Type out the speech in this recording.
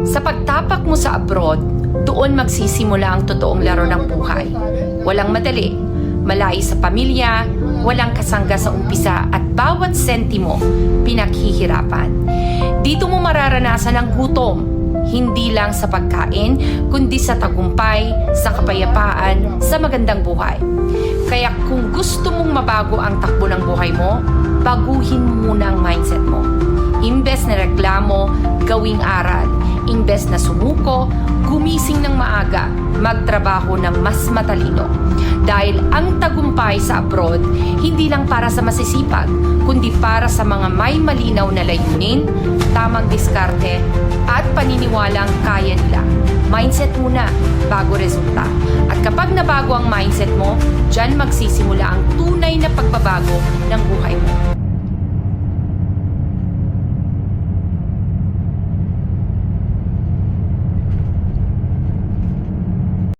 Sa pagtapak mo sa abroad, doon magsisimula ang totoong laro ng buhay. Walang madali, malayo sa pamilya, walang kasangga sa umpisa at bawat sentimo pinaghihirapan. Dito mo mararanasan ang gutom, hindi lang sa pagkain, kundi sa tagumpay, sa kapayapaan, sa magandang buhay. Kaya kung gusto mong mabago ang takbo ng buhay mo, baguhin mo muna ang mindset mo. Imbes na reklamo, gawing aral. Imbes na sumuko, gumising ng maaga, magtrabaho ng mas matalino. Dahil ang tagumpay sa abroad, hindi lang para sa masisipag, kundi para sa mga may malinaw na layunin, tamang diskarte, at paniniwalang kaya nila. Mindset muna, bago resulta. At kapag nabago ang mindset mo, dyan magsisimula ang tunay na pagbabago ng buhay mo.